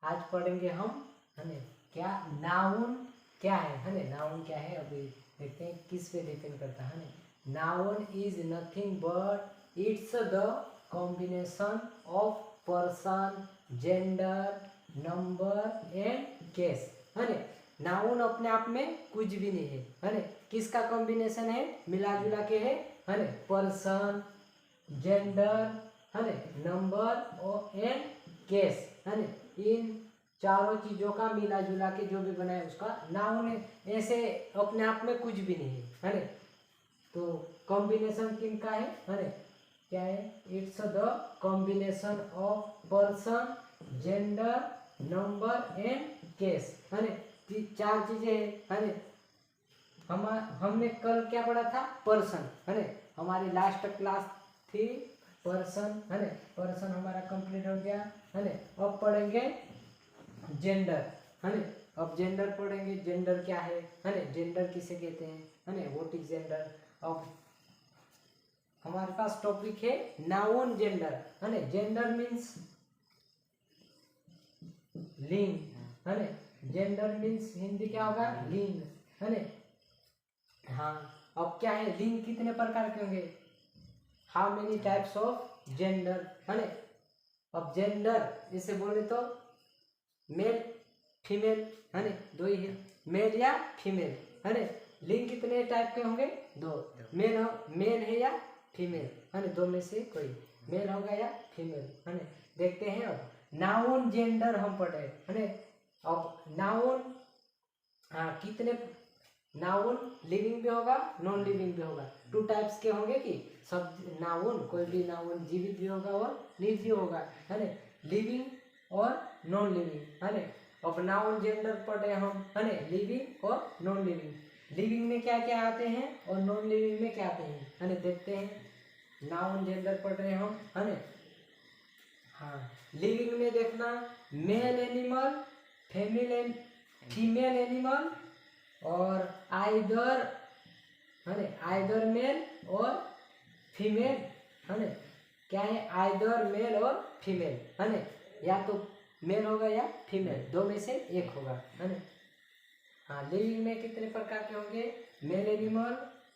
आज पढ़ेंगे हम, है ना, क्या नाउन क्या है ना, नाउन क्या है अभी देखते हैं किस पे डिपेंड करता है ना। Noun is nothing but it's the combination of person, gender, number and case, है ना। नाउन अपने आप में कुछ भी नहीं है ना। किसका कॉम्बिनेशन है, मिला जुला के है ना, पर्सन, जेंडर, है ना, नंबर और एंड केस, है ना। इन चारों चीजों का मिला जुला के जो भी बना है उसका नाउन है। ऐसे अपने आप में कुछ भी नहीं है ना। तो कॉम्बिनेशन किनका है ना, क्या है, it's the combination of person, gender, number and case, है ना। चार चीजें है ना। हमने कल क्या पढ़ा था, पर्सन, है ना। हमारी लास्ट क्लास थी पर्सन, है ना। पर्सन हमारा कंप्लीट हो गया, है ना। अब पढ़ेंगे जेंडर, है ना। अब जेंडर पढ़ेंगे, जेंडर क्या है ना, जेंडर किसे कहते हैं, है ना, व्हाट इज जेंडर। अब हमारे पास टॉपिक है नाउन जेंडर, है ना। जेंडर मीन्स लिंग, है ना। जेंडर मीन्स हिंदी क्या होगा, लिंग, है ना। हाँ, अब क्या है, लिंग कितने प्रकार के होंगे, how many types of gender, है ना। अब जेंडर इसे बोले तो मेल फीमेल, है ना, दो ही है, मेल या फीमेल, है ना। लिंग कितने टाइप के होंगे, दो, मेल है या फीमेल, है ना, दो में से कोई मेल होगा या फीमेल, है ना। देखते हैं अब नाउन जेंडर हम पढ़े, है ना। अब नाउन, हाँ, कितने नाउन लिविंग भी होगा, नॉन लिविंग भी होगा। टू टाइप्स के होंगे कि सब नाउन, कोई भी नाउन जीवित भी होगा और निर्जीव होगा, है ना, लिविंग और नॉन लिविंग, है ना। अब नाउन जेंडर पढ़े हम, है ना, लिविंग और नॉन लिविंग। लिविंग में क्या क्या आते हैं और नॉन लिविंग में क्या आते हैं, है ना, देखते हैं। नाउन जेंडर पढ़ रहे हम, है ना। हाँ, लिविंग में देखना मेल एनिमल, फीमेल एनिमल और आइदर, है ना, आइदर मेल और फीमेल, है ना। क्या है, आइदर मेल और फीमेल, है ना, या तो मेल होगा या फीमेल, दो में से एक होगा, है ना। हाँ, लिविंग में कितने प्रकार के होंगे, मेल एनिमल,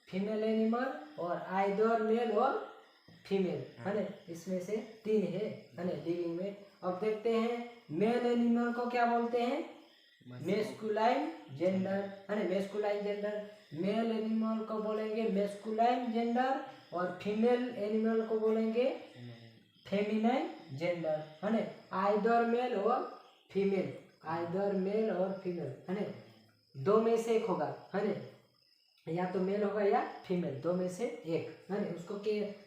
फीमेल एनिमल और आइदर मेल और फीमेल, है ना। इसमें से तीन है ना लिविंग में। अब देखते हैं मेल एनिमल को क्या बोलते हैं, मेस्कुलाइन जेंडर, है ना, मेस्कुलाइन जेंडर। मेल एनिमल को बोलेंगे मेस्कुलाइन जेंडर और फीमेल एनिमल को बोलेंगे फेमिनाइन जेंडर, है ना। Either male or female, either male or female, है ना, दो में से एक होगा, है ना, या तो मेल होगा या फीमेल, दो में से एक, है ना। उसको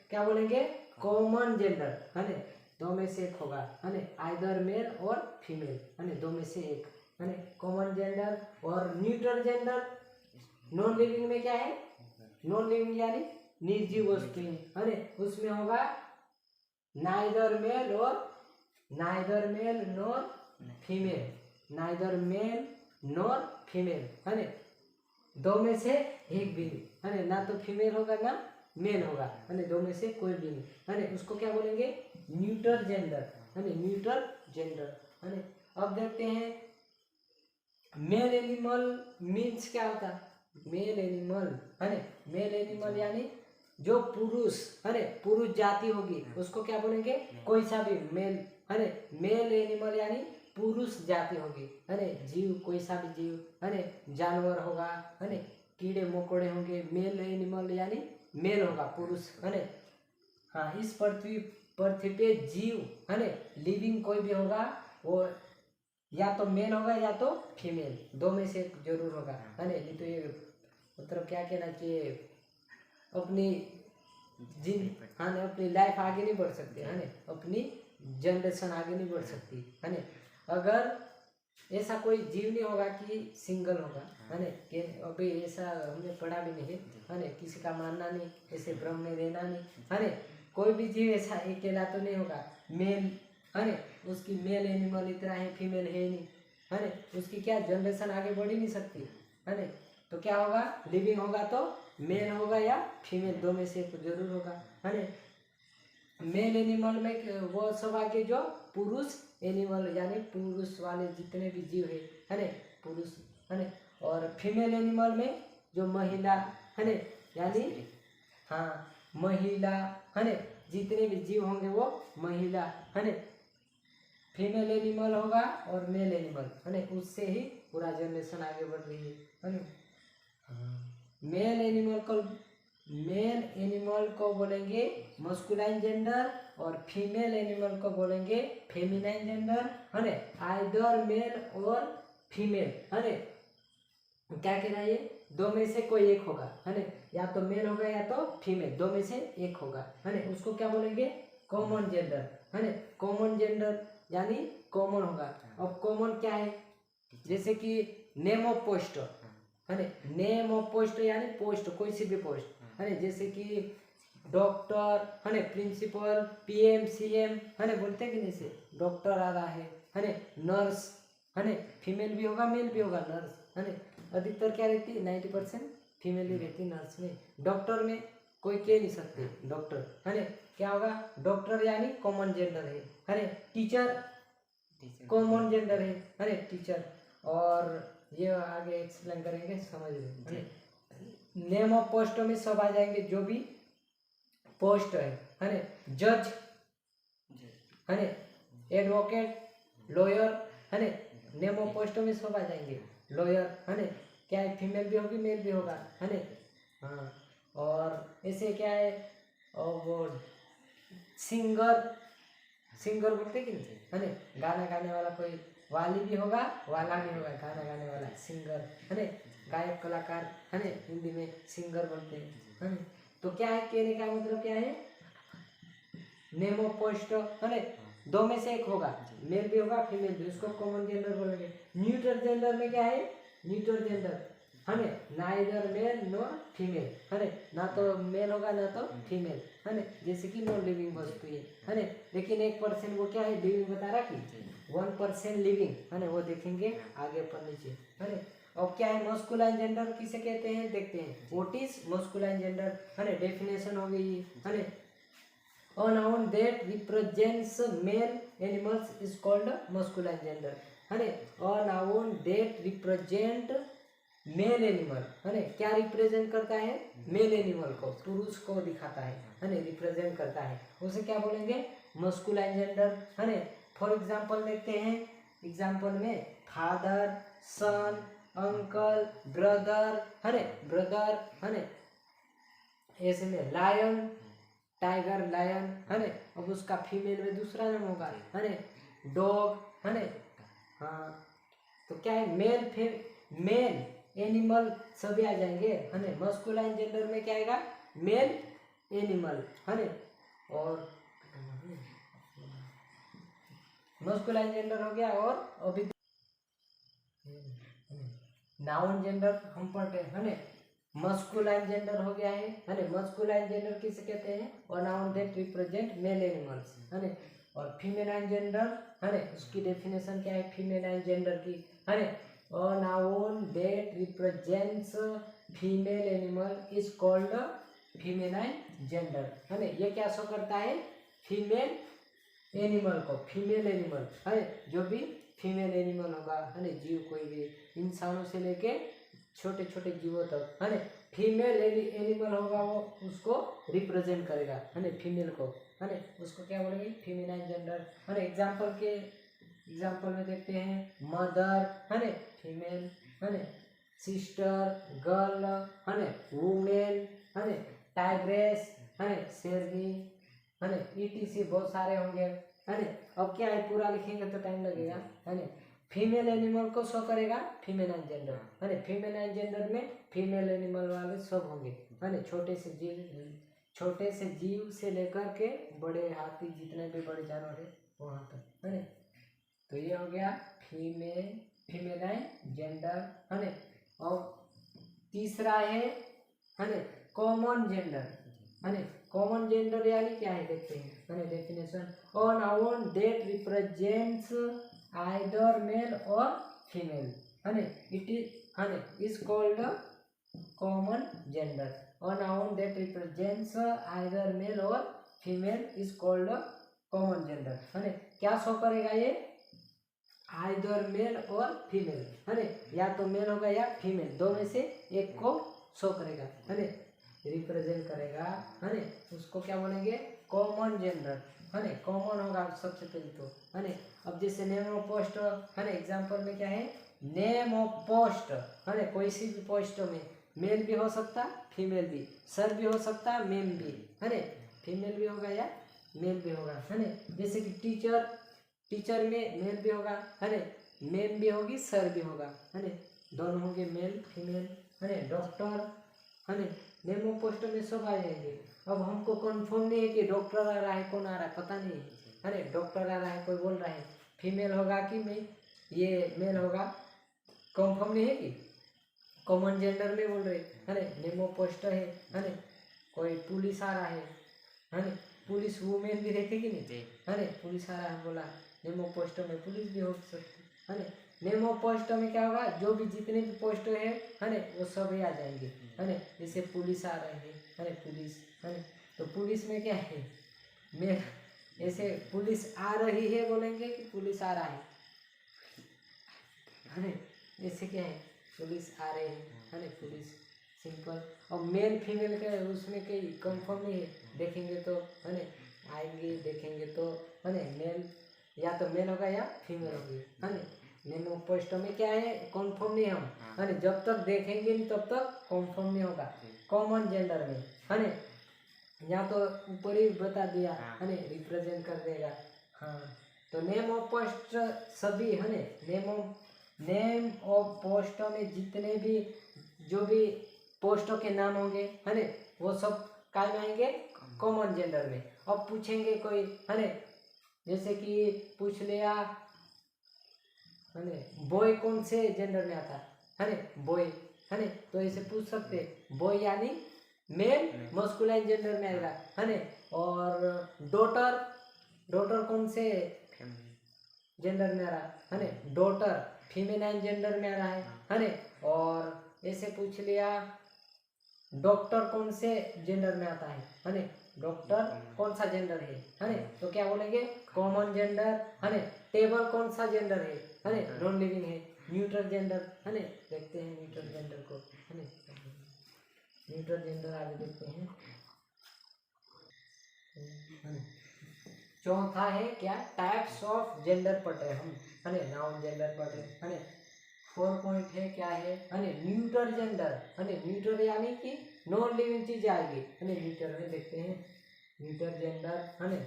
क्या बोलेंगे, कॉमन जेंडर, है ना, दो में से एक होगा, है ना, आइदर मेल और फीमेल, है ना, दो में से एक, है ना, कॉमन जेंडर। और न्यूट्रल जेंडर नॉन लिविंग में क्या है, नॉन लिविंग यानी निर्जीव वस्तुएं, है ना, उसमें होगा नाइदर मेल और neither male nor female, neither male nor female, है ना, दो में से एक भी, है ना तो फीमेल होगा ना मेल होगा, है ना, दो में से कोई भी नहीं, है ना। उसको क्या बोलेंगे, न्यूट्रल जेंडर, है ना, न्यूट्रल जेंडर, है ना। अब देखते हैं मेल एनिमल मीन्स क्या होता है, मेल एनिमल, है ना, मेल एनिमल यानी जो पुरुष, है ना, पुरुष जाति होगी उसको क्या बोलेंगे, कोई सा भी मेल, है ना, मेल एनिमल यानी पुरुष जाति होगी, है ना, जीव कोई सा भी जीव, है ना, जानवर होगा, है ना, कीड़े मकोड़े होंगे, मेल एनिमल यानी मेल होगा, पुरुष, है ना। हाँ, इस पृथ्वी पृथ्वी पे जीव, है ना, लिविंग कोई भी होगा वो या तो मेल होगा या तो फीमेल, दो में से एक जरूर होगा, है ना। नहीं तो ये मतलब क्या कहना चाहिए, अपनी हाँ ना, अपनी लाइफ आगे नहीं बढ़ सकती, है ना, अपनी जनरेशन आगे नहीं बढ़ सकती, है ना। अगर ऐसा कोई जीव नहीं होगा कि सिंगल होगा, है ना, कि अभी ऐसा हमने पढ़ा भी नहीं है ना, किसी का मानना नहीं, ऐसे भ्रम में रहना नहीं, है ना। कोई भी जीव ऐसा अकेला तो नहीं होगा मेल, है ना, उसकी मेल एनिमल इतना है, फीमेल है नहीं, है ना, उसकी क्या जनरेशन आगे बढ़ ही नहीं सकती, है ना। तो क्या होगा, लिविंग होगा तो मेल होगा या फीमेल, दो में से एक जरूर होगा, है ना। मेल एनिमल में वो सब आगे जो पुरुष एनिमल यानी पुरुष वाले जितने भी जीव है ना, पुरुष है ना। और फीमेल एनिमल में जो महिला है ना, यानी हाँ महिला है ना, जितने भी जीव होंगे वो महिला है ना। फीमेल एनिमल होगा और मेल एनिमल है ना, उससे ही पूरा जनरेशन आगे बढ़ रही है ना। मेल एनिमल को बोलेंगे मस्कुलाइन जेंडर और फीमेल एनिमल को बोलेंगे फेमिनाइन जेंडर है ना। आइदर मेल और फीमेल है ना, क्या कह रहा है ये, दो में से कोई एक होगा है ना, या तो मेल होगा या तो फीमेल, दो में से एक होगा है ना, उसको क्या बोलेंगे कॉमन जेंडर है ना। कॉमन जेंडर यानी कॉमन होगा। अब कॉमन क्या है, जैसे कि नेम ऑफ पोस्ट है ना, नेम ऑफ पोस्ट यानी पोस्ट कोई सी भी पोस्ट है ना, जैसे कि डॉक्टर है ना, प्रिंसिपल, पीएम, सीएम है ना, बोलते कि नहीं से डॉक्टर आ रहा है ना। नर्स है ना, फीमेल भी होगा मेल भी होगा नर्स है ना। अधिकतर क्या रहती है 90% फीमेल ही रहती है नर्स में। डॉक्टर में कोई कह नहीं सकते डॉक्टर है ना, क्या होगा डॉक्टर यानी कॉमन जेंडर है ना। टीचर कॉमन जेंडर है ना, टीचर। और ये आगे एक्सप्लेन करेंगे, समझ लो। नेम ऑफ पोस्ट में सब आ जाएंगे जो भी पोस्ट है ना, जज है ना, एडवोकेट, लॉयर है ना, नेम ऑफ पोस्ट में सब आ जाएंगे। लॉयर है ना, क्या है फीमेल भी होगी मेल भी होगा है ना। हाँ, और ऐसे क्या है, और वो सिंगर बोलते कि नहीं है ना, गाना गाने वाला कोई वाली भी होगा वाला भी होगा, गाना गाने वाला सिंगर है ना, गायक कलाकार है ना, हिंदी में सिंगर बोलते हैं है ना। तो क्या है, कहने का मतलब क्या है, नेम ऑफ पोस्ट है ना, दो में से एक होगा, मेल भी होगा फीमेल भी, उसको कॉमन जेंडर बोलेंगे। न्यूट्रल जेंडर में क्या है, न्यूट्रल जेंडर है ना, नाइदर मेल नॉर फीमेल है ना, ना तो मेल होगा ना तो फीमेल है ना, जैसे कि नॉन लिविंग वस्तु है ना। लेकिन 1% वो क्या है लिविंग बता रहा कि 1% लिविंग है ना, वो देखेंगे आगे पर नीचे है ना। और क्या है मस्कुलाइन जेंडर किसे कहते हैं, देखते हैं। व्हाट इज मस्कुलाइन जेंडर है ना, डेफिनेशन हो गई है ना। A noun that represents male animals is called masculine gender है ना। A noun that represent male animal है ना, क्या रिप्रेजेंट करता है, मेल एनिमल को, पुरुष को दिखाता है ना, रिप्रेजेंट करता है, उसे क्या बोलेंगे मस्कुलाइन जेंडर है ना। फॉर एग्जांपल देखते हैं, एग्जांपल में फादर, सन, अंकल, ब्रदर है ना, ब्रदर है ना। ऐसे में लायन, टाइगर, लायन है ना, अब उसका फीमेल में दूसरा नाम होगा है ना, डॉग है ना। हाँ, तो क्या है मेल एनिमल सभी आ जाएंगे है ना। मस्कुलाइन जेंडर में क्या आएगा, मेल एनिमल है ना। और मस्कुलाइन जेंडर हो गया। और अभी नाउन जेंडर हम पढ़ते हैं है ना, मस्कुलाइन जेंडर हो गया है ना। मस्कुलाइन जेंडर किसे कहते हैं, और noun that represent male animals है ना। और फीमेलाइन जेंडर है ना, उसकी डेफिनेशन क्या है फीमेलाइन जेंडर की है ना। और noun that represents female animal is called feminine gender है ना। ये क्या शो करता है, फीमेल एनिमल को, फीमेल एनिमल है जो भी फीमेल एनिमल होगा है ना, जीव कोई भी, इंसानों से लेके छोटे छोटे जीवों तक है ना, फीमेल एनिमल होगा वो उसको रिप्रेजेंट करेगा है ना, फीमेल को है ना, उसको क्या बोलेंगे फीमेलाइन जेंडर है ना। एग्जाम्पल में देखते हैं मदर है ना, फीमेल है ना, सिस्टर, गर्ल है ना, वुमेन है ना, टाइग्रेस है ना, शेरनी है ना, ईटीसी बहुत सारे होंगे है ना। अब क्या है पूरा लिखेंगे तो टाइम लगेगा है ना। फीमेल एनिमल को शो करेगा फीमेलाइन जेंडर है ना। फीमेलाइन जेंडर में फीमेल एनिमल वाले सब होंगे है ना, छोटे से जीव से लेकर के बड़े हाथी जितने भी बड़े जानवर है वहाँ तक है ना। तो ये हो गया फीमेलाइन जेंडर है ना। और तीसरा है ना कॉमन जेंडर है ना। कॉमन जेंडर यानी क्या है देखते हैं है ना, डेफिनेशन। और noun that represents either male or female है ना, इट इज है ना, इज कॉल्ड कॉमन जेंडर। और noun that represents either male or female is called common gender है ना। क्या शो करेगा ये, आइदर मेल और फीमेल, है ना, या तो मेल होगा या फीमेल, दो में से एक को शो करेगा, है ना, रिप्रेजेंट करेगा, है ना, उसको क्या बोलेंगे, कॉमन जेंडर, है ना, कॉमन होगा सबसे पहले तो, है ना। अब जैसे नेम ऑफ पोस्ट, है ना, एग्जांपल में क्या है, नेम ऑफ पोस्ट, है ना, कोई सी भी पोस्ट में मेल भी हो सकता, फीमेल भी, सर भी हो सकता, मैम भी, है ना, फीमेल भी होगा या मेल भी होगा, है ना। जैसे कि टीचर, टीचर में मेल भी होगा, है ना, मैम भी होगी, सर भी होगा, है ना, दोनों होंगे मेल फीमेल, है ना। डॉक्टर, है ना, नेम ऑफ पोस्ट में सब आ जाएंगे। अब हमको कन्फर्म नहीं है कि डॉक्टर आ रहा है, कौन आ रहा है, पता नहीं है ना, डॉक्टर आ रहा है, कोई बोल रहा है फीमेल होगा कि मैं ये मेल होगा, कंफर्म नहीं है कि कॉमन जेंडर में बोल रहे, है ना, नेम ऑफ पोस्ट है ना, कोई पुलिस आ रहा है ना, पुलिस वुमेन भी रहती कि नहीं, है ना, पुलिस आ रहा है बोला, नेम ऑफ पोस्ट में पुलिस भी हो सकती, है ना। नेम ऑफ पोस्ट में क्या होगा, जो भी जितने भी पोस्ट है ना, वो सब ही आ जाएंगे, है ना। जैसे पुलिस आ रहे हैं, है ना, पुलिस, है ना, तो पुलिस में क्या है, मैं ऐसे पुलिस आ रही है बोलेंगे कि पुलिस आ रहा है ना, ऐसे क्या है, पुलिस आ रहे हैं, है ना, पुलिस, सिंपल। और मेल फीमेल के उसमें कहीं कंफर्म नहीं है, देखेंगे तो, है ना, आएंगे देखेंगे तो, है ना, मेल या तो मेल होगा या फीमेल होगी, है ना। नेम ऑफ पोस्ट में क्या है, कंफर्म नहीं हम, है ना, जब तक देखेंगे नहीं तब तक कंफर्म नहीं होगा। कॉमन जेंडर में, है ना, यहाँ तो ऊपर ही बता दिया, है ना, रिप्रेजेंट कर देगा, हाँ। तो नेम ऑफ पोस्ट सभी, है ना, नेम ऑफ पोस्ट में जितने भी जो भी पोस्टों के नाम होंगे, है ना, वो सब काय में आएंगे, कॉमन जेंडर में। अब पूछेंगे कोई, है ना, जैसे कि पूछ लिया, है ना, बॉय कौन से जेंडर में आता है ना, बॉय, है ना, तो ऐसे पूछ सकते, बॉय यानी मेल मस्कुलाइन जेंडर में आएगा, है ना। और डॉटर, डॉटर कौन से जेंडर में आ रहा है ना, डॉटर फीमेलाइन जेंडर में आ रहा है ना। और ऐसे पूछ लिया, डॉक्टर कौन से जेंडर में आता है ना, डॉक्टर कौन सा जेंडर है ना, तो क्या बोलेंगे, कॉमन जेंडर, है ना। टेबल कौन सा जेंडर है ना, नॉन लिविंग है, न्यूट्रल जेंडर, है ना, देखते हैं न्यूट्रल जेंडर को, है ना, न्यूट्रल जेंडर आगे देखते हैं, है ना। चौथा है क्या, टाइप्स ऑफ जेंडर पढ़े हम, है ना, नाउन जेंडर पढ़े, है ना। 4 पॉइंट है क्या है ना, न्यूट्रल जेंडर, है ना, न्यूट्रल यानी कि नॉन लिविंग चीज आएगी, है ना, न्यूट्रल में देखते हैं, न्यूट्रल जेंडर, है ना,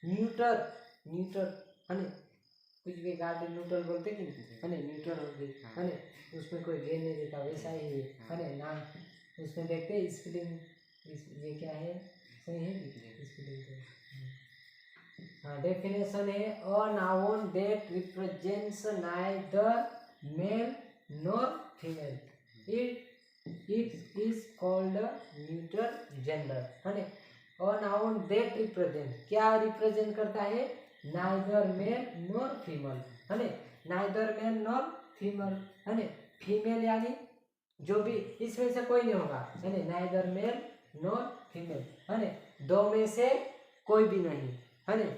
न्यूट्रल, न्यूट्रल, है ना, कुछ भी गार्डन न्यूट्रल बोलते कि नहीं, है ना, न्यूट्रल होगी, है ना, उसमें कोई गेन नहीं देता, वैसा ही है ना, ना उसमें देखते हैं स्पेलिंग, ये क्या है, सही है स्पेलिंग, हाँ। डेफिनेशन है, a noun that represents neither male nor female, it is called neutral gender, है ना। अ नाउन दैट रिप्रेजेंट, क्या रिप्रेजेंट करता है, नाइदर मेल नॉर फीमेल, है ना, नाइदर मेल नॉर फीमेल, है ना, फीमेल यानी जो भी इसमें से कोई नहीं होगा, है ना, नाइदर मेल नॉर फीमेल, है ना, दो में से कोई भी नहीं, है ना,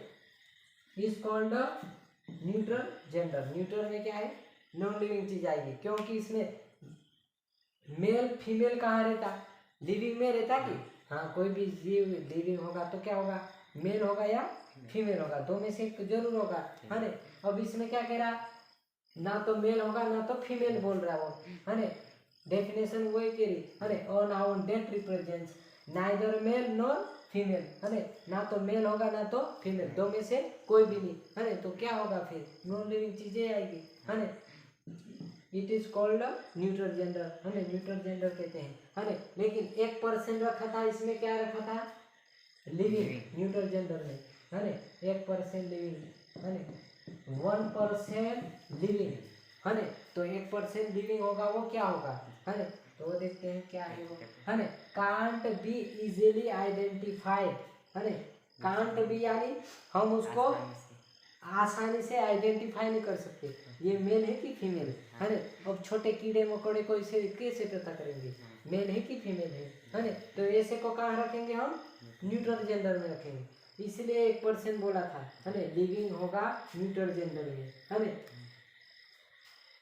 is called neutral gender. Neutral में क्या है, नॉन लिविंग चीज आएगी, क्योंकि इसमें मेल फीमेल कहाँ रहता, लिविंग में रहता कि, हाँ, कोई भी जीव लिविंग होगा तो क्या होगा, मेल होगा या फीमेल होगा, दो में से एक जरूर होगा, है ना। अब इसमें क्या कह रहा, ना तो मेल होगा ना तो फीमेल बोल रहा वो, है ना, डेफिनेशन वही कह रही, है ना, a noun that represents neither male nor female, है ना, ना तो मेल होगा ना तो फीमेल, दो में से कोई भी नहीं, है ना, तो क्या होगा फिर, नॉन लिविंग चीजें आएगी, है ना। It is called neutral gender, है ना, न्यूट्रल जेंडर कहते हैं, है ना। लेकिन 1% रखा था, इसमें क्या रखा था, लिविंग, न्यूट्रल जेंडर में, है ना, 1% लिविंग, है ना, 1% लिविंग, है ना, तो 1% लिविंग होगा वो क्या होगा, है ना, तो वो देखते हैं क्या है वो, है ना। कांट बी इजीली आइडेंटिफाइड, है ना, कांट बी यानी हम उसको आसानी से आइडेंटिफाई नहीं कर सकते, ये मेल है कि फीमेल, है ना। अब छोटे कीड़े मकोड़े को इसे कैसे पता करेंगे, मेल है कि फीमेल है ना, तो ऐसे को कहाँ रखेंगे हम, न्यूट्रल जेंडर में रखेंगे, इसलिए 1% बोला था, है ना, लिविंग होगा न्यूट्रल जेंडर में, है ना।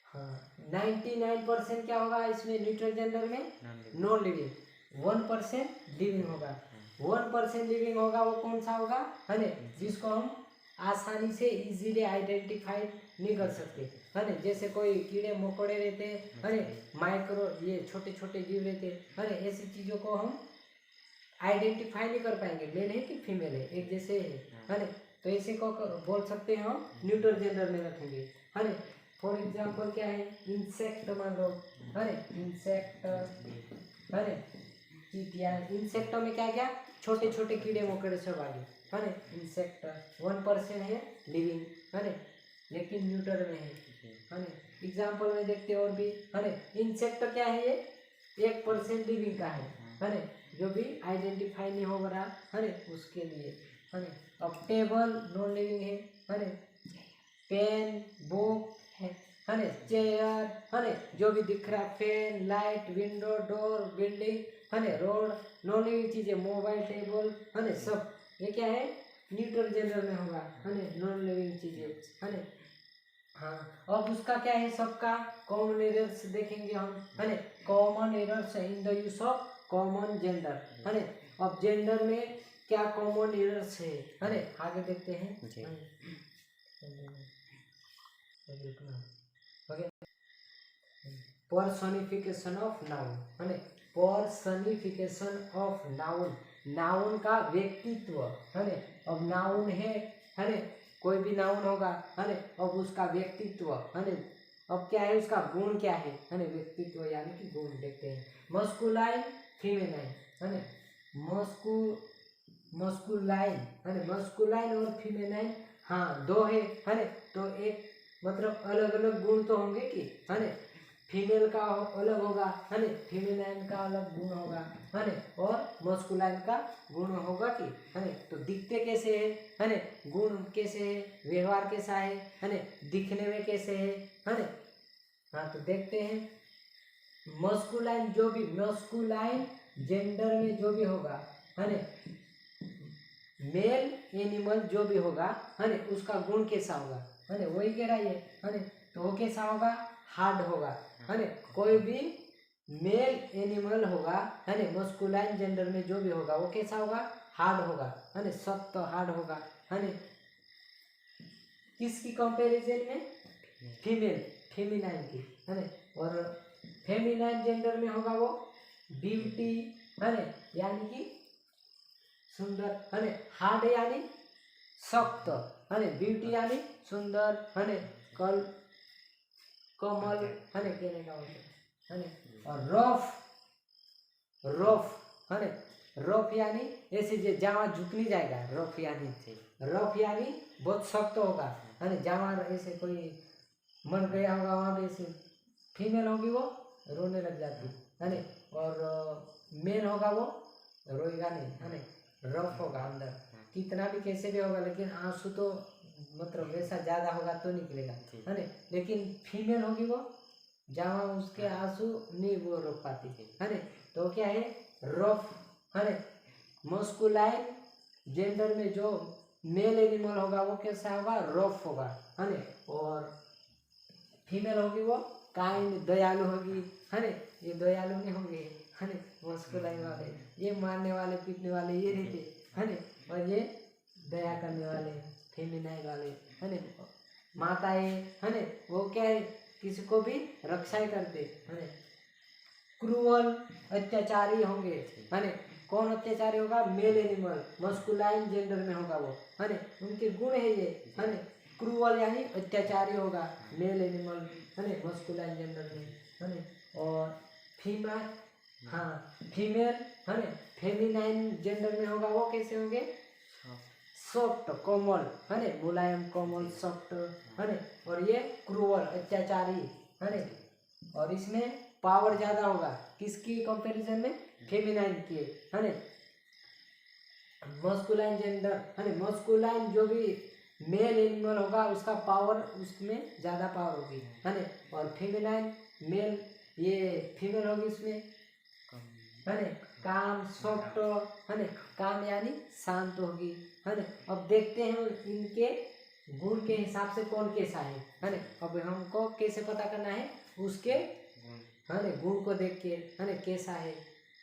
हाँ, 99% क्या होगा इसमें न्यूट्रल जेंडर में, नॉन लिविंग। 1% लिविंग होगा। 1% लिविंग होगा वो कौन सा होगा, है ना, जिसको हम आसानी से इजीली आइडेंटिफाई नहीं कर सकते, है ना। जैसे कोई कीड़े मकोड़े रहते हैं, है ना, माइक्रो ये छोटे छोटे जीव रहते हैं, है ना, ऐसी चीज़ों को हम आइडेंटिफाई नहीं कर पाएंगे मेल है कि फीमेल है, एक जैसे है ना। तो ऐसे को बोल सकते हैं हम न्यूट्रल जेंडर में रखेंगे, है ना। फॉर एग्जांपल क्या है, इंसेक्ट मान लो, है ना, इंसेक्ट, है ना, चींटियां। इंसेक्टों में क्या क्या, छोटे छोटे कीड़े मकोड़े सब आ गए, है ना। इंसेक्ट 1% है लिविंग, है ना, लेकिन न्यूट्रल में है ना। एग्जाम्पल में देखते और भी, है ना। इंसेक्ट क्या है, ये 1% लिविंग का है ना, जो भी आइडेंटिफाई नहीं हो रहा, है ना, उसके लिए, है ना। अब टेबल नॉन लिविंग है ना। पेन, बुक है ना, चेयर, है ना, जो भी दिख रहा, fan, light, window, door, building, है ना, रोड, नॉन लिविंग चीजें, मोबाइल, टेबल, है ना, सब ये क्या है, न्यूट्रल जेंडर में होगा, है ना, नॉन लिविंग चीजें, है ना। हाँ, अब उसका क्या है, सबका कॉमन एरर्स देखेंगे हम, है ना। Common errors in the use of common gender, है ना। अब जेंडर में क्या कॉमन एरर्स है ना, आगे देखते हैं। पर्सनिफिकेशन ऑफ नाउन, है ना, पर्सनिफिकेशन ऑफ नाउन, नाउन का व्यक्तित्व, है ना। अब नाउन है ना, कोई भी नाउन होगा, है ना, अब उसका व्यक्तित्व, है ना। अब क्या है, उसका गुण क्या है ना, व्यक्तित्व यानी कि गुण देखते हैं। मस्कुलाइन, फीमेलाइन, है ना, मस्कुलाइन, है ना, मस्कुलाइन और फीमेलाइन, हाँ दो है ना। तो एक मतलब अलग अलग गुण तो होंगे कि, है ना, फीमेल का अलग होगा, है ना, फीमेलाइन का अलग गुण होगा, है ना, और मस्कुलाइन का गुण होगा कि, है ना। तो दिखते कैसे है ना, गुण कैसे है, व्यवहार कैसा है ना, दिखने में कैसे है ना। हाँ, तो देखते हैं। मस्कुलाइन, जो भी मस्कुलाइन जेंडर में जो भी होगा, है ना, मेल एनिमल जो भी होगा, है ना, उसका गुण कैसा होगा, है ना, वही कह रहा है, है ना। तो वो कैसा होगा, हार्ड होगा, है ना। कोई भी मेल एनिमल होगा, है ना, मस्कुलाइन जेंडर में जो भी होगा वो कैसा होगा, हार्ड होगा, है ना, सख्त हार्ड होगा, है ना। किसकी कंपैरिजन में, फीमेल, फेमिनाइन की, है ना। और फेमिनाइन जेंडर में होगा वो ब्यूटी, है ना, यानी कि सुंदर, है ना। हार्ड यानी सख्त, है ना, ब्यूटी यानी सुंदर, है ना, कमल, है ना, कहने का मतलब, है ना। और रफ, है ना, रफ यानी ऐसे जहाँ झुक नहीं जाएगा, रफ यानी बहुत सख्त होगा, है ना, जहाँ ऐसे कोई मर गया होगा वहाँ पे ऐसे फीमेल होगी वो रोने लग जाती, है ना। और मेल होगा वो रोएगा नहीं, है ना, रफ होगा अंदर, कितना भी कैसे भी होगा, लेकिन आंसू तो मतलब वैसा ज्यादा होगा तो निकलेगा, है ना। लेकिन फीमेल होगी वो जहाँ उसके आंसू नहीं वो रोक पाती, है ना। तो क्या है, रफ, है ना। मस्कुलाइन जेंडर में जो मेल एनिमल होगा वो कैसा होगा, रफ होगा, है ना। और फीमेल होगी वो काइंड, दयालु होगी, है ना। ये दयालु नहीं होंगे, है ना, मस्कुलाइन वाले ये मारने वाले पीटने वाले ये रहते, है ना। और ये दया करने वाले फेमिनाइन वाले, है ना, माताएं, है ना, वो क्या है, किसी को भी रक्षा करते, है ना। क्रूअल, अत्याचारी होंगे, है ना। कौन अत्याचारी होगा, मेल एनिमल, मस्कुलाइन जेंडर में होगा वो, है ना, उनके गुण है ये, है ना। क्रूअल यानी अत्याचारी होगा मेल एनिमल, है ना, मस्कुलाइन जेंडर में, है ना। और फीमेल, हाँ फीमेल, है ना, फेमिनाइन जेंडर में होगा वो कैसे होंगे, सॉफ्ट, कोमल, है ना, मुलायम, कोमल, सॉफ्ट, है ना। और ये क्रूअल, अत्याचारी, है ना। और इसमें पावर ज्यादा होगा, किसकी कंपैरिजन में, फेमिनाइन की, है ना। मस्कुलाइन जेंडर, है ना, मस्कुलाइन जो भी मेल एनिमल होगा उसका पावर, उसमें ज्यादा पावर होगी, है ना। और फेमिनाइन मेल, ये फीमेल होगी उसमें, है ना, काम सॉफ्ट, है ना, काम यानी शांत होगी, है ना। अब देखते हैं इनके गुण के हिसाब से कौन कैसा है ना। अब हमको कैसे पता करना है, उसके है ना गुण को देख के, है ना, कैसा है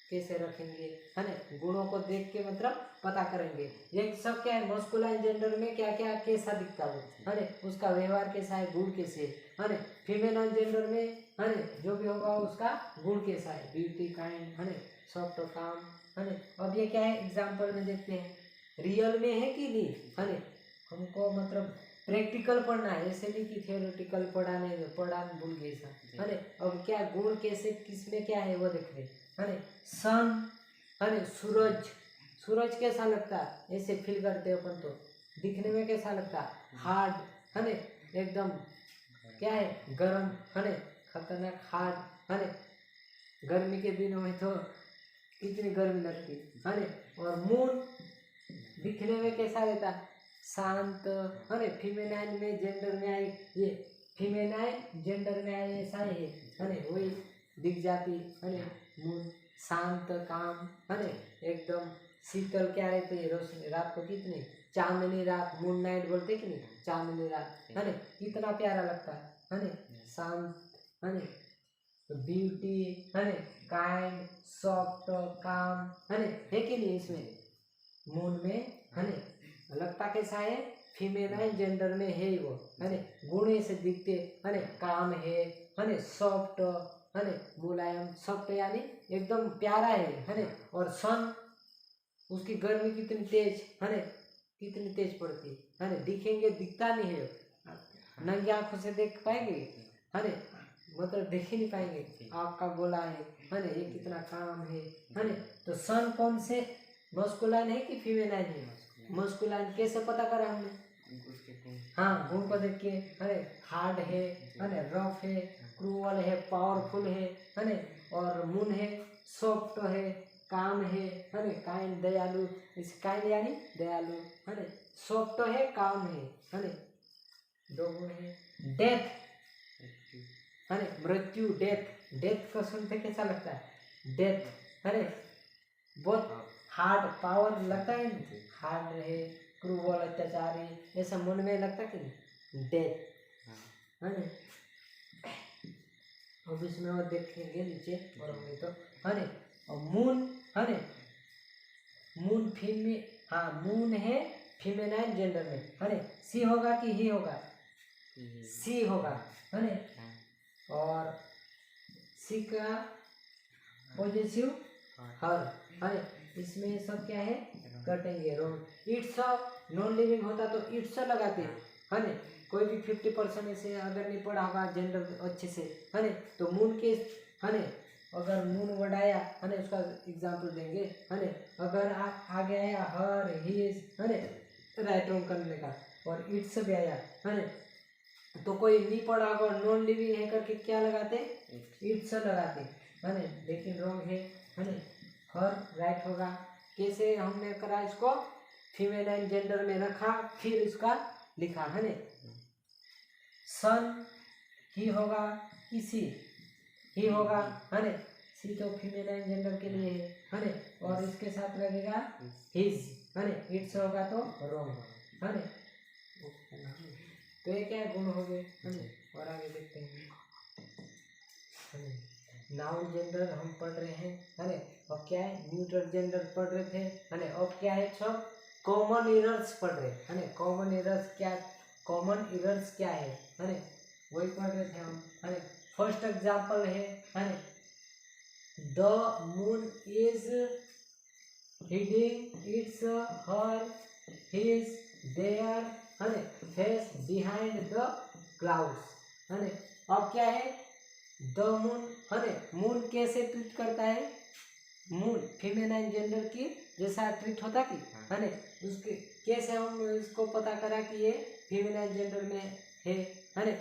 कैसे रखेंगे, है ना, गुणों को देख के मतलब पता करेंगे। ये सब क्या है, मस्कुलाइन जेंडर में क्या क्या कैसा दिखता है, है ना, उसका व्यवहार कैसा है, गुण कैसे है ना। फीमेल जेंडर में, है ना, जो भी होगा उसका गुण कैसा है, ब्यूटी, काइंड, है ना, सॉफ्ट, काम, है ना। अब ये क्या है, एग्जाम्पल में देखते हैं रियल में है कि नहीं, है ना। हमको मतलब प्रैक्टिकल पढ़ना है, ऐसे नहीं कि थियोरेटिकल पढ़ाने भूल गए ऐसा, है ना। अब क्या गुण कैसे किसमें क्या है वो देख रहे, है ना। सन, है ना, सूरज, सूरज कैसा लगता है, ऐसे फील करते हैं अपन तो, दिखने में कैसा लगता है, हार्ड, है ना, एकदम क्या है, गर्म, है ना, खतरनाक, हार्ड, है ना। गर्मी के दिनों में तो कितनी गर्मी लगती है ना। और मून दिखने में कैसा रहता है, शांत, है ना। फीमेनाइन में जेंडर में आई, ये फीमेनाइन जेंडर में आई ऐसा है ना, वही दिख जाती, है ना। मून शांत, काम, है ना, एकदम शीतल, क्या रहती है रोशनी, रात को कितनी चांदनी रात, मून नाइट बोलते कि नहीं, चांदनी रात, है ना, कितना प्यारा लगता है ना, शांत, है ना। ब्यूटी, है ना, काइंड, सॉफ्ट, काम, है ना, है कि नहीं इसमें मून में, है ना। लगता कैसा है, फीमेल जेंडर में है वो, है ना, गुण से दिखते, है ना, काम है ना, सॉफ्ट, है ना, मुलायम, सॉफ्ट यानी एकदम प्यारा है ना। और सन, उसकी गर्मी कितनी तेज, है ना, कितनी तेज पड़ती है ना, दिखेंगे, दिखता नहीं है, नंगी आंखों से देख पाएंगे, है ना, मतलब देख ही नहीं पाएंगे, आपका गोला है ना, ये कितना काम है ना। तो सन कौन से मस्कुलाइन है कि फीमेलाइन है, मस्कुलाइन कैसे पता करा हमने, हाँ गुण को देख के, अरे हार्ड है ना, रफ है, क्रूअल है, पावरफुल है ना। और मून है, सॉफ्ट है, काम है ना, काइंड, दयालु, इस काइंड यानी दयालु, है ना, सॉफ्ट है, काम है ना। दो गुण है, डेथ, है ना, मृत्यु, डेथ, डेथ को सुनते कैसा लगता है, डेथ, है ना, बहुत हार्ड, पावर लगता है, हार्ड रहे, क्रूअल, अत्याचारी, ऐसा मन में लगता कि नहीं, डेथ, है ना। अब इसमें और देखेंगे नीचे और होंगे तो, है ना। और मून, है ना, मून फीमेल, हाँ मून है फीमेलाइन जेंडर में, है ना। सी होगा कि ही होगा, सी होगा, है ना। और सी का पॉजिटिव हर, है ना। इसमें सब क्या है, कटेंगे, रोंग, इट्स नॉन लिविंग होता तो इट्स लगाते, है ना। कोई भी 50% ऐसे अगर नहीं पढ़ा होगा जेंडर अच्छे से, है ना, तो मून के, है ना, अगर मून वर्ड आया, है ना, उसका एग्जाम्पल देंगे, है ना। अगर आगे आया हर, हिज, है ना, राइट रॉन्ग करने का, और इट्स भी आया, है ना, तो कोई नहीं पढ़ा होगा, नॉन लिविंग है करके क्या लगाते, इट्स लगाते, है ना, लेकिन रॉन्ग है ना। हर राइट होगा, कैसे हमने करा इसको, फीमेल जेंडर में रखा, फिर इसका लिखा, है ना। सन ही होगा, किसी ही होगा, है ना, सी तो फीमेल जेंडर के लिए है ना, और इसके साथ लगेगा हिज, है ना, इट्स होगा तो रॉन्ग, है ना। तो ये क्या गुण हो गए, है ना। और आगे देखते हैं, नाउन जेंडर हम पढ़ रहे हैं, है ना। और क्या है, न्यूट्रल जेंडर पढ़ रहे थे, है ना। और क्या है, सब कॉमन एरर्स पढ़ रहे, है ना। कॉमन एरर्स क्या, कॉमन एरर्स क्या है ना, वही पढ़ रहे थे हम, है ना। फर्स्ट एग्जांपल है ना, the moon is hiding its her his their, है ना, फेस बिहाइंड द क्लाउड्स, है ना। अब क्या है, द मून, है ना, मून कैसे ट्रीट करता है, मून फीमेल जेंडर की जैसा ट्रीट होता कि, है ना, उसके कैसे हम इसको पता करा कि ये फीमेल जेंडर में है ना।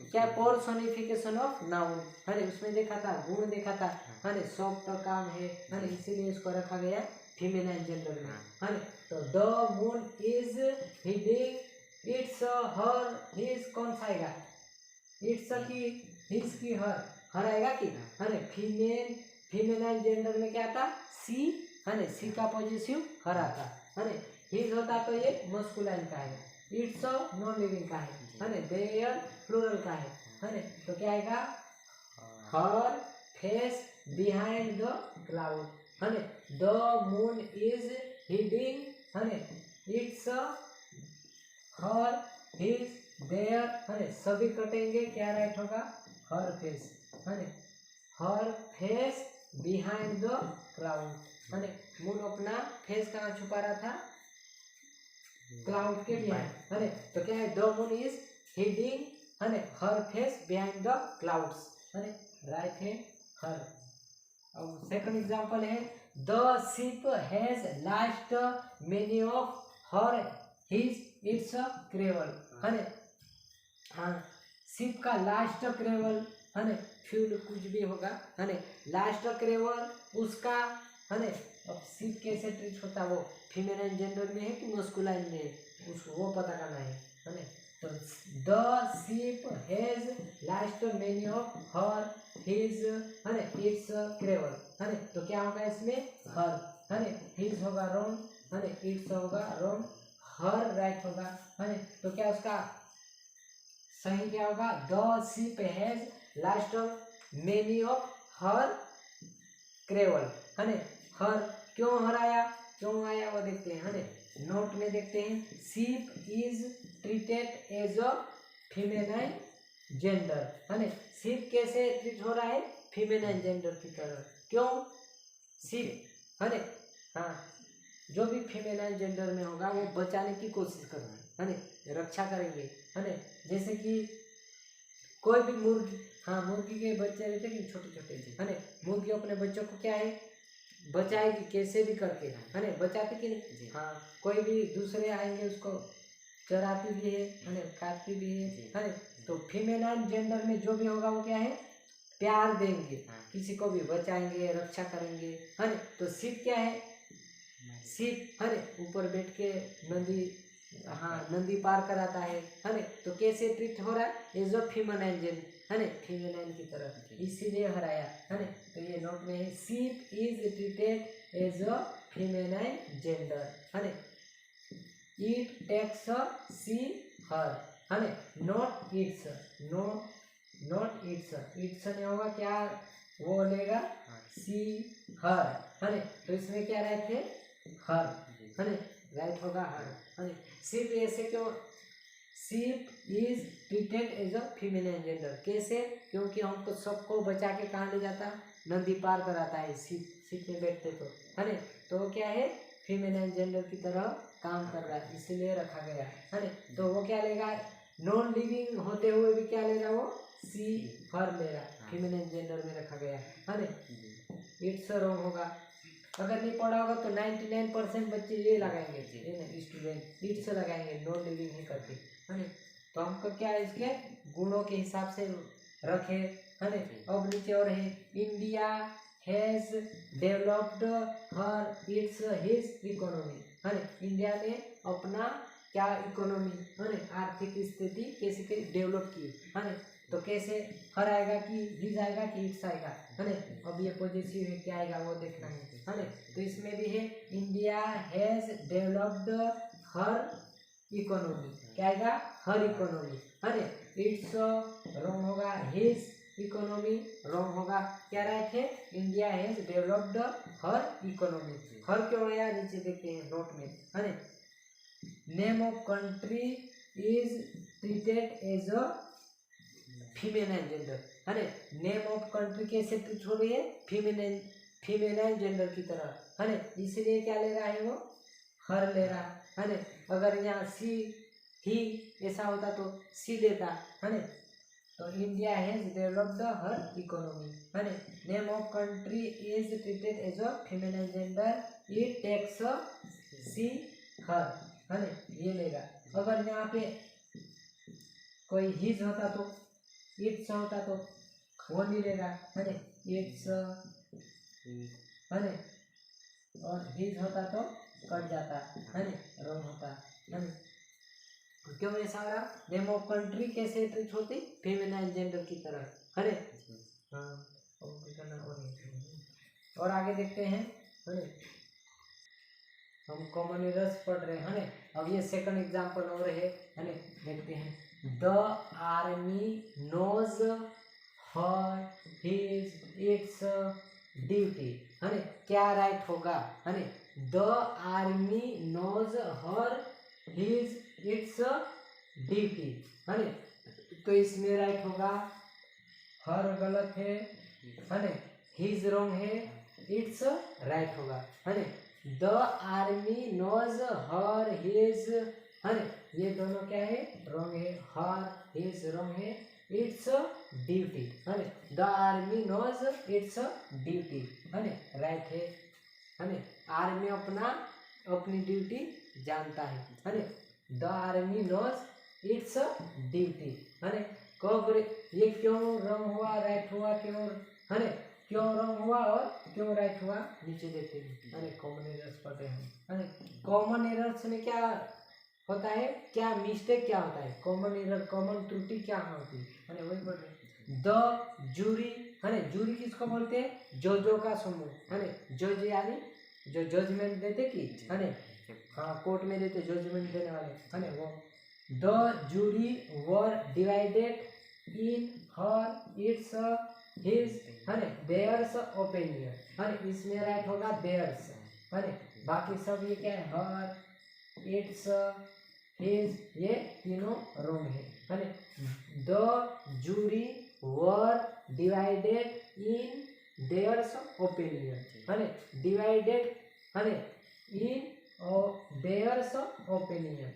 क्या पर्सोनिफिकेशन ऑफ नाउन, है ना, उसमें देखा था, गुण देखा था, है ना, सॉफ्ट काम है ना, इसीलिए इसको रखा गया फीमेल जेंडर में, है ना। तो the moon is hiding its her his, कौन सा आएगा, इट्स की, हिज की, हर आएगा कि, है ना, फीमेनाइल जेंडर में क्या था, सी है ना, सी का पॉजिटिव हर आता है ना। हिज होता तो ये मस्कुलाइन का है, इट्स नॉन लिविंग का है ना, देयर प्लूरल का है ना। तो क्या आएगा, हर फेस बिहाइंड द क्लाउड है ना, द मून इज हिडिंग है ना, इट्स हर हिज देयर है ना, सभी कटेंगे, क्या राइट होगा, हर फेस है ना, her face behind the cloud है ना। मून अपना फेस कहाँ छुपा रहा था, क्लाउड के बिहाइंड है ना। तो क्या है, द मून इज हिडिंग है ना, her face behind the clouds है ना, राइट है हर। अब सेकंड एग्जांपल है, the ship has lost many of her his its crew है ना। हाँ, शिप का लास्ट क्रेवल है ना, फ्यूल कुछ भी होगा है ना, लास्ट क्रेवल उसका है ना। अब शिप कैसे ट्रीट होता है, वो फीमेल जेंडर में है कि मस्कुलाइन में है, उसको वो पता करना है ना। तो the ship has last many of her his है ना, इट्स क्रेवल है ना। तो क्या होगा इसमें, हर है ना, हिज होगा रॉन्ग है ना, इट्स होगा रॉन्ग, हर राइट होगा है ना। तो क्या उसका सही क्या होगा, the ship has last many of her crew है ना। हर क्यों हराया, क्यों आया वो देखते हैं है ना। नोट में देखते हैं, ship is treated as a feminine gender है ना। शिप कैसे ट्रीट हो रहा है, फीमेनाइल जेंडर की तरह, क्यों, शिप है ना। हाँ, जो भी फीमेनाइल जेंडर में होगा वो बचाने की कोशिश कर रहे हैं है ना, रक्षा करेंगे है ना। जैसे कि कोई भी मुर्गी, हाँ मुर्गी के बच्चे रहते हैं छोटे छोटे है ना, मुर्गी अपने बच्चों को क्या है, बचाएगी कैसे भी करके है ना, बचाती कि नहीं। हाँ, कोई भी दूसरे आएंगे उसको चराती भी है ना, काटती भी है ना। तो फीमेनाइल जेंडर में जो भी होगा वो क्या है, प्यार देंगे, किसी को भी बचाएंगे, रक्षा करेंगे है ना। तो शिप क्या है, शिप है ना, ऊपर बैठ के नदी, हाँ नदी पार कराता है ना। तो कैसे ट्रीट हो रहा है, एज अ फीमेनाइल जेंडर है ना, फीमेनाइल की तरह, इसीलिए हराया है ना। तो ये नोट में है, ship is treated as a feminine gender है ना, इट टेक्स सी हर है ना, not its, no not its, its नहीं होगा, क्या वो लेगा, सी हर है ना। तो इसमें क्या राइट है, हर है ना, राइट होगा हर है ना। शिप ऐसे क्यों, ship is treated as a female gender, कैसे, क्योंकि हमको सबको बचा के कहाँ ले जाता, नदी पार कराता है, शिप में बैठते तो है ना। तो क्या है, फीमेल जेंडर की तरह काम कर रहा है, इसीलिए रखा गया है ना। तो वो क्या लेगा, नॉन लिविंग होते हुए भी क्या ले रहा, वो सी हर ले रहा, फीमेल जेंडर में रखा गया है ना। इट्स रॉन्ग होगा, अगर नहीं पढ़ा होगा तो 99% बच्चे ये लगाएंगे, स्टूडेंट इट्स लगाएंगे, नॉन लिविंग ही करके है ना। तो हमको क्या है, इसके गुणों के हिसाब से रखे है ना। अब नीचे और है, India has developed her its his economy है ना। इंडिया ने अपना क्या इकोनॉमी है ना, आर्थिक स्थिति कैसे डेवलप की है ना। तो कैसे हर आएगा कि हिज आएगा कि इट्स आएगा है ना। अब ये पॉजिटिव है, क्या आएगा वो देखना है ना। तो इसमें भी है, India has developed her economy, क्या आएगा, हर इकोनॉमी है ना। इट्स रॉन्ग होगा, हिज इकोनॉमी रॉन्ग होगा, क्या राइट है, India has developed her economy. Her क्यों आया, नीचे देखते हैं नोट में है ना। Name of country is treated as a feminine gender है ना। नेम ऑफ कंट्री कैसे ट्रीट हो रही है, फीमेनाइल जेंडर की तरह है ना, इसीलिए क्या ले रहा है वो, हर ले रहा है ना। अगर यहाँ सी ही ऐसा होता तो सी लेता है ना। तो India has developed her economy है ना। Name of country is treated as a feminine gender, it takes C her है ना, ये लेगा। अगर यहाँ पे कोई हिज होता तो, इट्स होता तो वो नहीं लेगा है ना, इट्स है ना, और हिज होता तो कट जाता है ना, रॉन्ग होता है ना। क्यों ऐसा हो रहा, नेम ऑफ कंट्री कैसे ट्रीट होती, फीमेनाइल जेंडर की तरह है ना। हाँ, और आगे देखते हैं, है ना, हम कॉमन एरर्स पढ़ रहे हैं, है ना। अब ये सेकंड एग्जांपल और है ना, देखते हैं। The army knows her his its duty, है ना, क्या राइट होगा, है ना। The army knows her his its duty, है ना। तो इसमें राइट होगा, हर गलत है ना, हिज रॉन्ग है, इट्स राइट होगा, है ना। The army knows her his, है ना, ये दोनों क्या है, रॉन्ग है, हर हिज रॉन्ग है, इट्स ड्यूटी, है ना। The army knows its duty, है ना, राइट है ना। आर्मी अपनी ड्यूटी जानता है ना। The army knows its duty, है ना। कब ये क्यों रॉन्ग हुआ, राइट हुआ, क्यों, है ना, क्यों रॉन्ग हुआ और क्यों राइट हुआ, नीचे देखते हैं, है ना। कॉमन एरर्स पढ़ते हैं, है ना। कॉमन एरर्स में क्या होता है, क्या मिस्टेक क्या होता है, कॉमन एरर, कॉमन त्रुटि क्या होती है ना, वही पढ़ रहे हैं। द जूरी, है ना, जूरी किसको बोलते हैं, जजों का समूह, है ना। जज यानी जो जजमेंट देते कि, है ना, हाँ, कोर्ट में देते जजमेंट देने वाले, है ना, वो। The jury were divided in her its his, है ना, देयर्स ओपिनियन, है ना, इसमें राइट होगा देयर्स, है ना। बाकी सब ये क्या है, हर इट्स हिज, ये तीनों रॉन्ग है ना। The jury were divided in theirs opinion, है ना, डिवाइडेड, है ना, इन देयर्स ओपिनियन,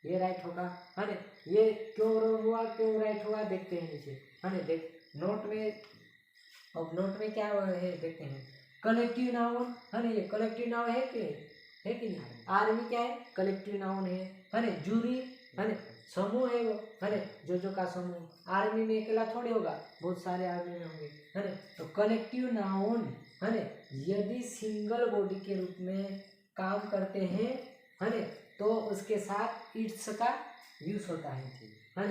ये राइट होगा, है ना। ये क्यों रॉन्ग हुआ, क्यों राइट हुआ, देखते हैं नीचे, है ना। देख नोट में, अब नोट में क्या है देखते हैं। कलेक्टिव नाउन, है ना, ये कलेक्टिव नाउन है कि नहीं, आर्मी क्या है, कलेक्टिव नाउन है ना। जूरी, है ना, समूह है वो, है ना, जो का समूह, आर्मी में अकेला थोड़ी होगा, बहुत सारे आर्मी में होंगे, है ना। तो कलेक्टिव नाउन, है ना, यदि सिंगल बॉडी के रूप में काम करते हैं, है ना, तो उसके साथ इट्स का यूज होता है ना।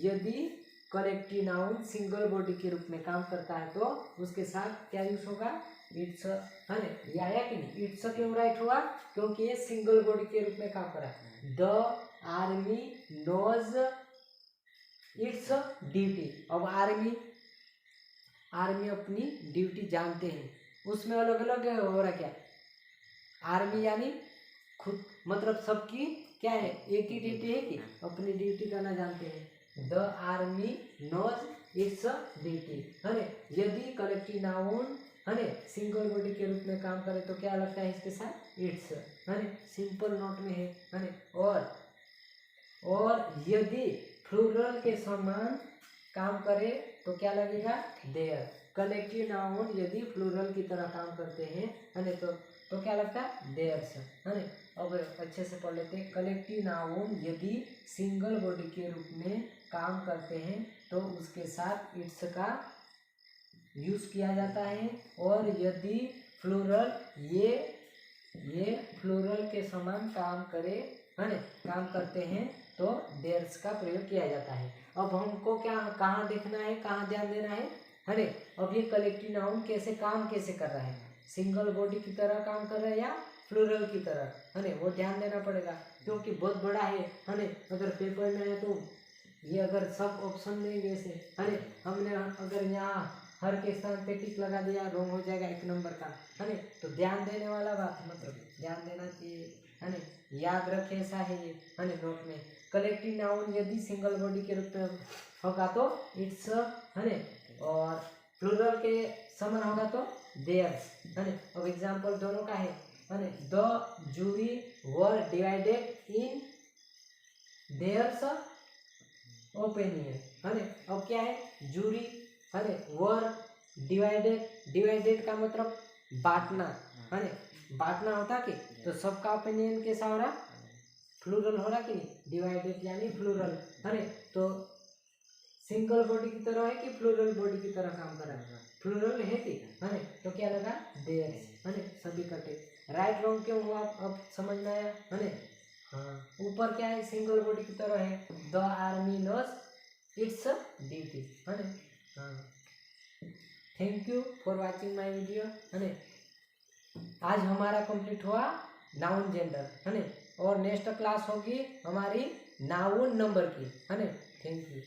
यदि कलेक्टिव नाउन सिंगल बॉडी के रूप में काम करता है तो उसके साथ क्या यूज होगा, इट्स, है ना। ये आया कि नहीं, इट्स क्यों राइट हुआ, क्योंकि ये सिंगल बॉडी के रूप में काम कर रहा है। The army knows its duty, अब आर्मी अपनी ड्यूटी जानते हैं, उसमें अलग अलग हो रहा क्या, आर्मी यानी खुद, मतलब सबकी क्या है, एक ही ड्यूटी है कि अपनी ड्यूटी करना जानते हैं। The army knows its duty, है ना। यदि कलेक्टिव नाउन, है ना, सिंगल बॉडी के रूप में काम करे तो क्या लगता है इसके साथ, इट्स, है ना, सिंपल नोट में है ना। और यदि प्लूरल के समान काम करे तो क्या लगेगा, देयर। कलेक्टिव नाउन यदि प्लूरल की तरह काम करते हैं, है ना, तो क्या लगता है, देयर्स, है ना। अब अच्छे से पढ़ लेते हैं। कलेक्टिव नाउन यदि सिंगल बॉडी के रूप में काम करते हैं तो उसके साथ इट्स का यूज किया जाता है, और यदि प्लूरल ये प्लूरल के समान काम करे, है ना, काम करते हैं तो देयर्स का प्रयोग किया जाता है। अब हमको क्या, कहाँ देखना है, कहाँ ध्यान देना है ना। अब ये कलेक्टिव नाउन कैसे कर रहा है, सिंगल बॉडी की तरह काम कर रहा है या प्लूरल की तरह, है ना, वो ध्यान देना पड़ेगा, क्योंकि बहुत बड़ा है ना। अगर पेपर में है तो ये अगर सब ऑप्शन देंगे ऐसे, है ना, हमने अगर यहाँ हर के स्थान पे टिक लगा दिया, रॉन्ग हो जाएगा 1 नंबर का, है ना। तो ध्यान देने वाला बात, मतलब ध्यान देना चाहिए, है ना, याद रखे, ऐसा है ये, है ना। नोट में कलेक्टिव नाउन यदि सिंगल बॉडी के रूप में होगा तो इट्स, है ना, और प्लूरल के समान होगा तो देयर्स, है ना। अब एग्जांपल दोनों का है ना। The jury were divided in theirs opinion, है ना। अब क्या है, जूरी, है ना, वर डिवाइडेड का मतलब बांटना, है ना, बांटना होता कि, तो सबका ओपिनियन कैसा हो रहा, प्लूरल हो रहा कि नहीं, डिवाइडेड यानी प्लूरल, है ना। तो सिंगल बॉडी की तरह है कि प्लूरल बॉडी की तरह काम कर रहा है, प्लूरल है कि, है ना, तो क्या लगा, देयर्स, है ना, सभी कटे। राइट रॉन्ग क्यों हुआ, अब समझ में आया, है ना। हाँ, ऊपर क्या है, सिंगल बॉडी की तरह है, the army knows its duty, है ना। हाँ, thank you for watching my video, है ना। आज हमारा कंप्लीट हुआ नाउन जेंडर है ना। और नेक्स्ट क्लास होगी हमारी नाउन नंबर की है ना। Thank you.